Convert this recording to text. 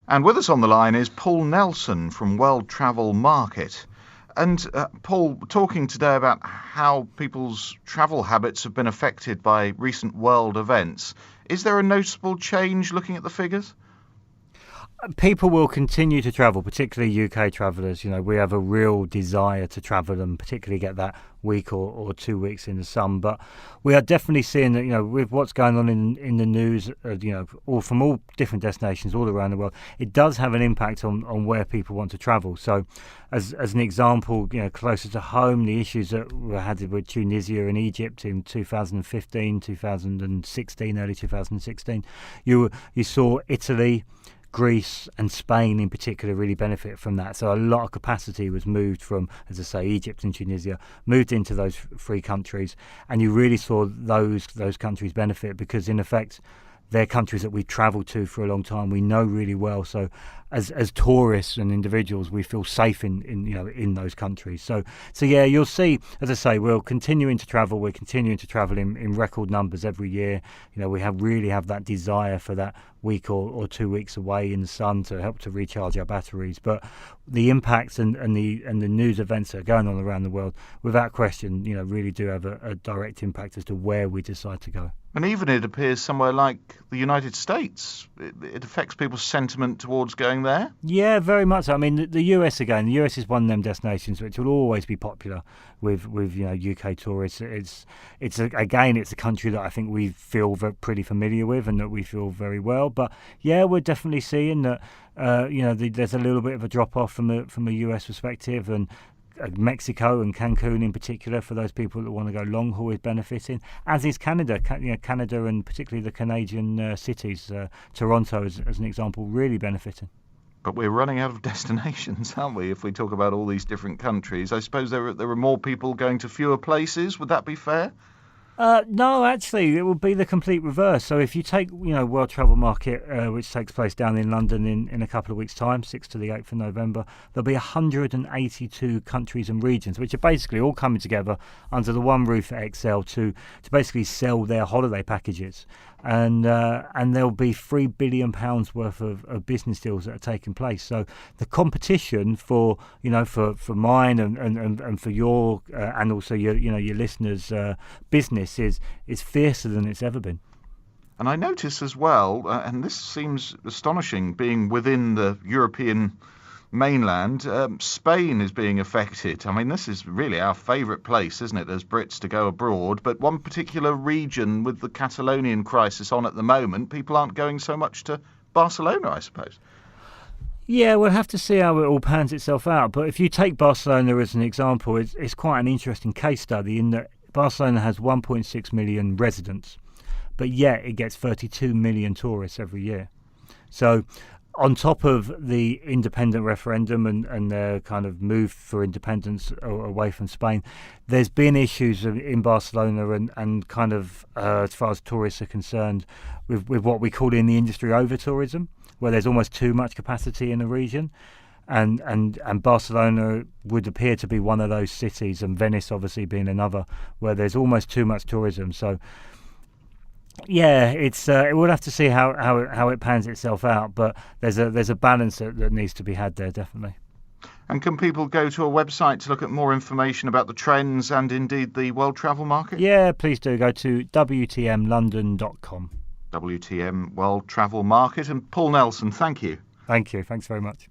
And with us on the line is Paul Nelson from World Travel Market. And Paul, talking today about how people's travel habits have been affected by recent world events. Is there a noticeable change looking at the figures? People will continue to travel, particularly UK travellers. You know, we have a real desire to travel and particularly get that week or 2 weeks in the sun. But we are definitely seeing that, you know, with what's going on in the news, all from all different destinations all around the world, it does have an impact on where people want to travel. So as an example, you know, closer to home, the issues that were had with Tunisia and Egypt in 2015, 2016, early 2016, you saw Italy, Greece and Spain in particular really benefit from that. So a lot of capacity was moved from, as I say, Egypt and Tunisia, moved into those three countries, and you really saw those countries benefit because, in effect, they're countries that we've travelled to for a long time. We know really well. So as tourists and individuals, we feel safe in those countries. So yeah, you'll see, as I say, we're continuing to travel. We're continuing to travel in record numbers every year. You know, we really have that desire for that week or 2 weeks away in the sun to help to recharge our batteries. But the impacts and the news events that are going on around the world, without question, you know, really do have a direct impact as to where we decide to go. And even it appears somewhere like the United States, it affects people's sentiment towards going there? Yeah, very much so. I mean, the US again, the US is one of them destinations which will always be popular with UK tourists. It's a country that I think we feel pretty familiar with and that we feel very well. But yeah, we're definitely seeing that there's a little bit of a drop off from a US perspective, and Mexico and Cancun in particular, for those people that want to go long haul, is benefiting, as is Canada. Canada and particularly the Canadian cities, Toronto as an example, really benefiting. But we're running out of destinations, aren't we, if we talk about all these different countries? I suppose there are more people going to fewer places. Would that be fair? No, actually, it would be the complete reverse. So if you take, World Travel Market, which takes place down in London in a couple of weeks' time, 6th to the 8th of November, there'll be 182 countries and regions, which are basically all coming together under the one roof at Excel to basically sell their holiday packages. And there'll be £3 billion worth of business deals that are taking place. So the competition for mine and for your and also your listeners' business is fiercer than it's ever been. And I notice as well, and this seems astonishing, being within the European mainland, Spain is being affected. I mean, this is really our favourite place, isn't it, as Brits to go abroad? But one particular region with the Catalonian crisis on at the moment, people aren't going so much to Barcelona, I suppose. Yeah, we'll have to see how it all pans itself out. But if you take Barcelona as an example, it's quite an interesting case study in that Barcelona has 1.6 million residents, but yet it gets 32 million tourists every year. So on top of the independent referendum and their kind of move for independence away from Spain, there's been issues in Barcelona and kind of as far as tourists are concerned with what we call in the industry over-tourism, where there's almost too much capacity in the region. And Barcelona would appear to be one of those cities, and Venice obviously being another, where there's almost too much tourism. So yeah, we'll have to see how it pans itself out, but there's a balance that needs to be had there, definitely. And can people go to a website to look at more information about the trends and indeed the World Travel Market? Yeah, please do. Go to wtmlondon.com. WTM World Travel Market. And Paul Nelson, thank you. Thank you. Thanks very much.